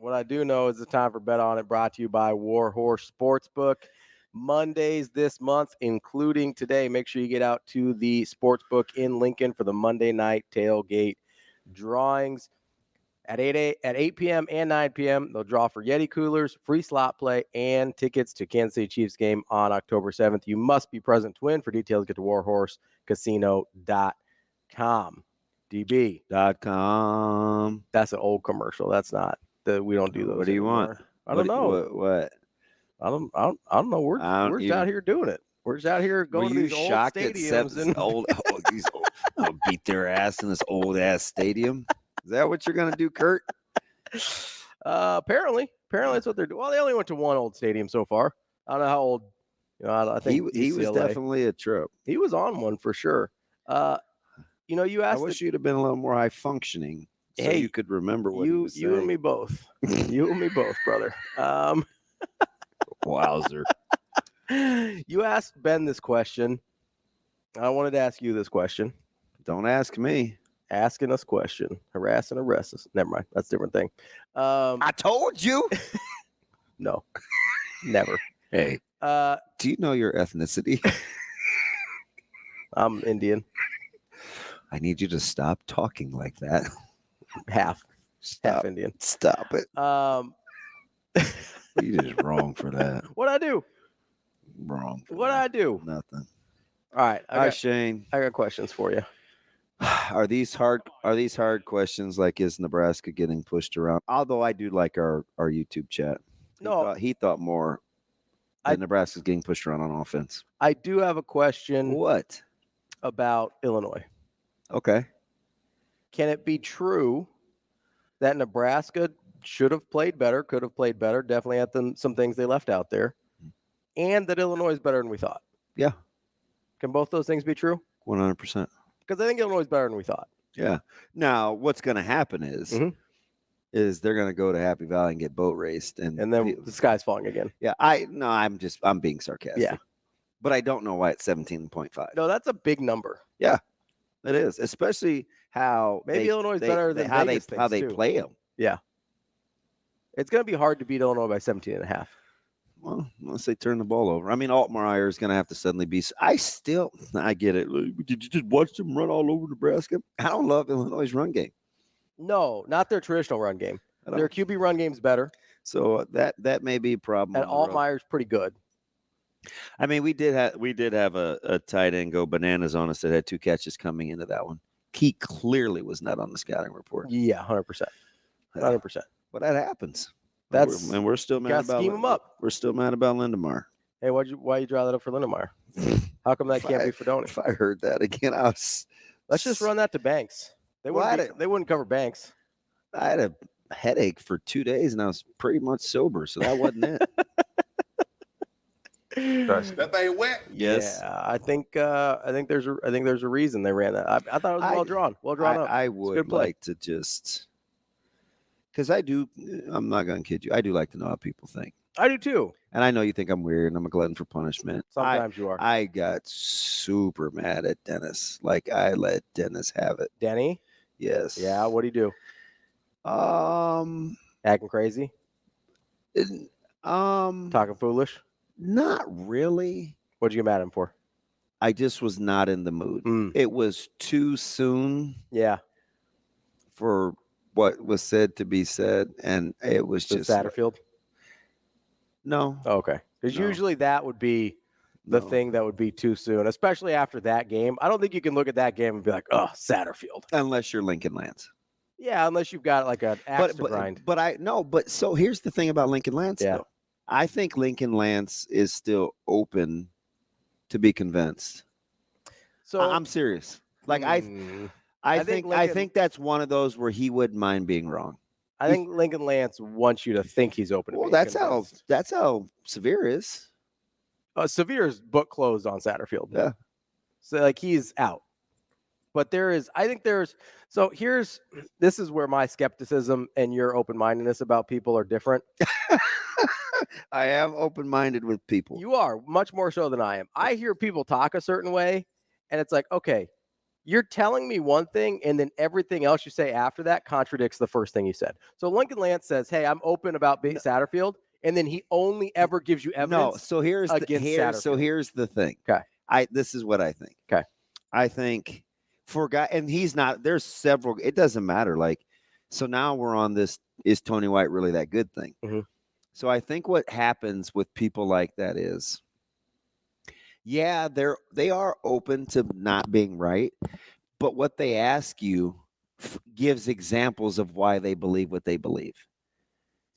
What I do know is the time for Bet On It, brought to you by Warhorse Sportsbook. Mondays this month, including today. Make sure you get out to the Sportsbook in Lincoln for the Monday night tailgate drawings. At 8 p.m. and 9 p.m., they'll draw for Yeti coolers, free slot play, and tickets to Kansas City Chiefs game on October 7th. You must be present to win. For details, get to warhorsecasino.com. DB.com. That's an old commercial. That's not. We don't do those. What do you anymore. want? I don't know. What? I don't know. We're just out here doing it. We're just out here going to these old stadiums and I'll beat their ass in this old ass stadium. Is that what you're gonna do, Kurt? Apparently that's what they're doing. Well, they only went to one old stadium so far. I don't know how old. I think he was definitely a trip. He was on one for sure. You asked. I wish you'd have been a little more high functioning, so you could remember what he was saying. You and me both. You and me both, brother. Wowzer. You asked Ben this question. I wanted to ask you this question. Don't ask me. Asking us question. Harass and arrest us. Never mind. That's a different thing. I told you. No. Never. Hey. Do you know your ethnicity? I'm Indian. I need you to stop talking like that. Half Indian. Stop it. You just wrong for that. What'd I do? Wrong. What'd I do? Nothing. All right. Hi, Shane. I got questions for you. Are these hard questions? Like, is Nebraska getting pushed around? Although I do like our YouTube chat. He thought more that Nebraska's getting pushed around on offense. I do have a question. What? About Illinois. Okay. Can it be true that Nebraska should have played better, could have played better, definitely had some things they left out there, and that Illinois is better than we thought? Yeah. Can both those things be true? 100%. Because I think Illinois is better than we thought. Yeah. Now, what's going to happen is they're going to go to Happy Valley and get boat raced, and then the sky's falling again. Yeah. I'm being sarcastic. Yeah. But I don't know why it's 17.5. No, that's a big number. Yeah, it is, especially how Illinois is better than how Vegas they too. play them. Yeah. It's going to be hard to beat Illinois by 17.5. Well, unless they turn the ball over. I mean, Altmaier is going to have to suddenly be. I get it. Did you just watch them run all over Nebraska? I don't love Illinois' run game. No, not their traditional run game. Their QB run game's better. So that may be a problem. And Altmaier's pretty good. I mean, we did have a tight end go bananas on us that had 2 catches coming into that one. He clearly was not on the scouting report. Yeah, 100%. 100%. But that happens. We're still mad about scheme him up. We're still mad about Lindemar. Hey, why you draw that up for Lindemar? How come that can't be for Donny? If I heard that again, let's just run that to Banks. They wouldn't cover Banks. I had a headache for 2 days and I was pretty much sober, so that wasn't it. That thing wet. Yes. Yeah, I think there's a reason they ran that. I thought it was well drawn up. I would like to just, because I'm not going to kid you. I do like to know how people think. I do too. And I know you think I'm weird and I'm a glutton for punishment. Sometimes you are. I got super mad at Dennis. Like, I let Dennis have it. Denny? Yes. Yeah, what'd he do? Acting crazy? Talking foolish? Not really. What'd you get mad at him for? I just was not in the mood. It was too soon. Yeah. For what was said to be said, and it was just Satterfield. No. Oh, okay. Because usually that would be the thing that would be too soon, especially after that game. I don't think you can look at that game and be like, "Oh, Satterfield." Unless you're Lincoln Lance. Yeah, unless you've got like an axe to grind. But so here's the thing about Lincoln Lance, though. I think Lincoln Lance is still open to be convinced. So I'm serious. Like I think that's one of those where he wouldn't mind being wrong. I think Lincoln Lance wants you to think he's open. Well, that's how Severe is. Severe's book closed on Satterfield. Yeah. So like he's out. But this is where my skepticism and your open-mindedness about people are different. I am open-minded with people. You are much more so than I am. I hear people talk a certain way, and it's like, okay, you're telling me one thing, and then everything else you say after that contradicts the first thing you said. So Lincoln Lance says, hey, I'm open about being Satterfield, and then he only ever gives you evidence. No, so here's the thing. Okay. This is what I think. Okay. I think for a guy, and he's not, there's several, it doesn't matter. Like, so now we're on this, is Tony White really that good thing? Mm-hmm. So I think what happens with people like that is, yeah, they are open to not being right, but what they ask you gives examples of why they believe what they believe.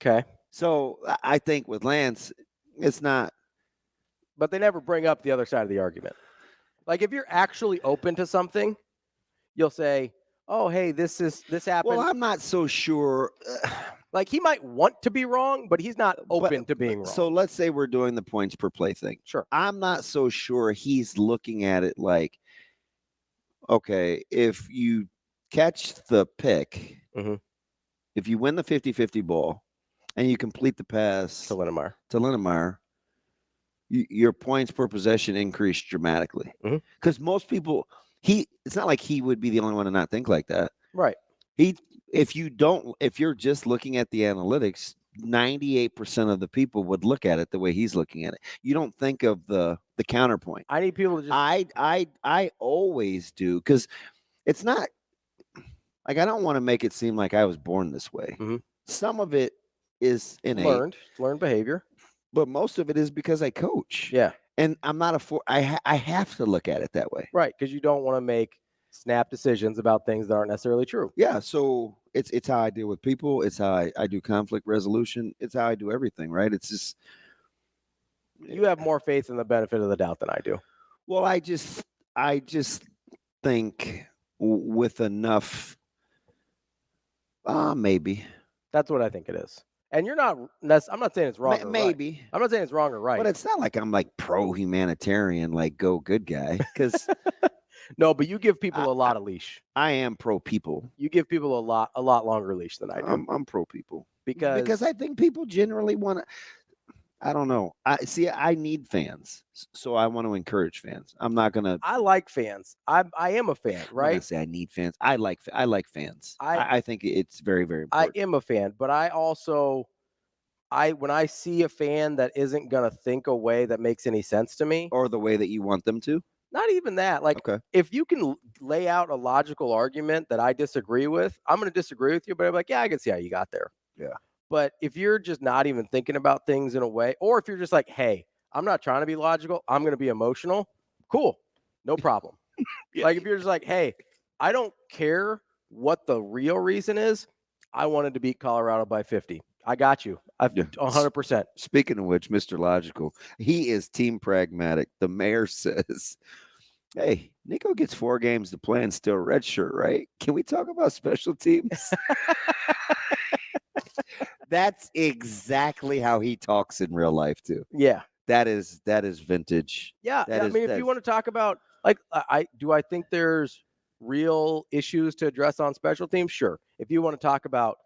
Okay. So I think with Lance, it's not. But they never bring up the other side of the argument. Like if you're actually open to something, you'll say, oh, hey, this happened. Well, I'm not so sure. Like he might want to be wrong, but he's not open to being wrong. So let's say we're doing the points per play thing. Sure. I'm not so sure he's looking at it like, okay, if you catch the pick, mm-hmm. if you win the 50-50 ball and you complete the pass to Linnemeyer, your points per possession increased dramatically. Because most people, it's not like he would be the only one to not think like that. Right. If you're just looking at the analytics, 98% of the people would look at it the way he's looking at it. You don't think of the counterpoint. I need people to just. I always do, because it's not like, I don't want to make it seem like I was born this way. Mm-hmm. Some of it is innate, learned behavior, but most of it is because I coach. Yeah, and I'm not I have to look at it that way. Right, because you don't want to make snap decisions about things that aren't necessarily true. Yeah, so it's how I deal with people. It's how I do conflict resolution. It's how I do everything, right? It's just, you have more faith in the benefit of the doubt than I do. Well, I just think with enough, maybe. That's what I think it is. And you're not. I'm not saying it's wrong. Maybe. Or right. I'm not saying it's wrong or right. But it's not like I'm like pro-humanitarian, like go good guy. Because no, but you give people a lot of leash. I am pro-people. You give people a lot longer leash than I do. I'm pro-people because I think people generally want to. I don't know. I need fans, so I want to encourage fans. I'm not gonna. I like fans. I am a fan, right? I'm gonna say I need fans. I like fans. I think it's very, very important. I am a fan, but I also, when I see a fan that isn't gonna think a way that makes any sense to me, or the way that you want them to. Not even that. Like, if you can lay out a logical argument that I disagree with, I'm gonna disagree with you, but I'm like, yeah, I can see how you got there. Yeah. But if you're just not even thinking about things in a way, or if you're just like, hey, I'm not trying to be logical, I'm going to be emotional, cool, no problem. Yeah. Like if you're just like, hey, I don't care what the real reason is, I wanted to beat Colorado by 50. I got you. 100%. Speaking of which, Mr. Logical, he is team pragmatic. The mayor says, hey, Nico gets 4 games to play and still redshirt, right? Can we talk about special teams? That's exactly how he talks in real life too. Yeah. That is vintage. Yeah. If you want to talk about, like, I think there's real issues to address on special teams, sure. If you want to talk about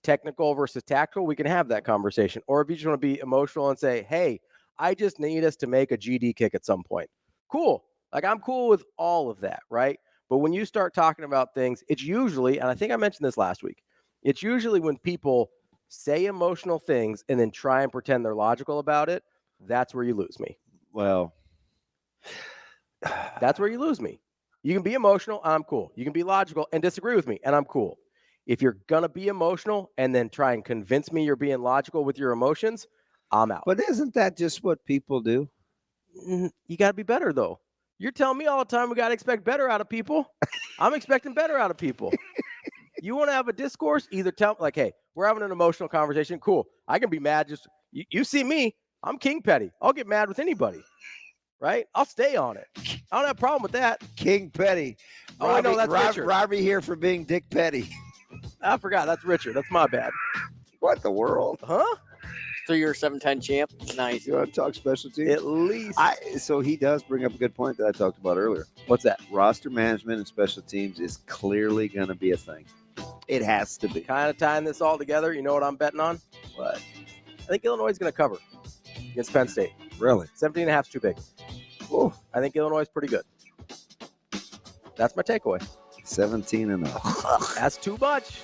technical versus tactical, we can have that conversation. Or if you just want to be emotional and say, hey, I just need us to make a GD kick at some point. Cool. Like, I'm cool with all of that, right? But when you start talking about things, it's usually, and I think I mentioned this last week, it's usually when people say emotional things and then try and pretend they're logical about it, that's where you lose me. Well, that's where you lose me. You can be emotional, and I'm cool. You can be logical and disagree with me, and I'm cool. If you're going to be emotional and then try and convince me you're being logical with your emotions, I'm out. But isn't that just what people do? You got to be better, though. You're telling me all the time we got to expect better out of people. I'm expecting better out of people. You want to have a discourse? Either tell me, like, hey, we're having an emotional conversation. Cool. I can be mad. Just you see me. I'm King Petty. I'll get mad with anybody. Right? I'll stay on it. I don't have a problem with that. King Petty. Oh, no, that's Richard. Robbie here for being Dick Petty. I forgot. That's Richard. That's my bad. What the world? Huh? 3-year 7-10 champ. Nice. You want to talk special teams? At least. So he does bring up a good point that I talked about earlier. What's that? Roster management and special teams is clearly going to be a thing. It has to be. Kind of tying this all together, you know what I'm betting on? What? I think Illinois is going to cover against Penn State. Really? 17.5 is too big. Ooh. I think Illinois is pretty good. That's my takeaway. 17-0. That's too much.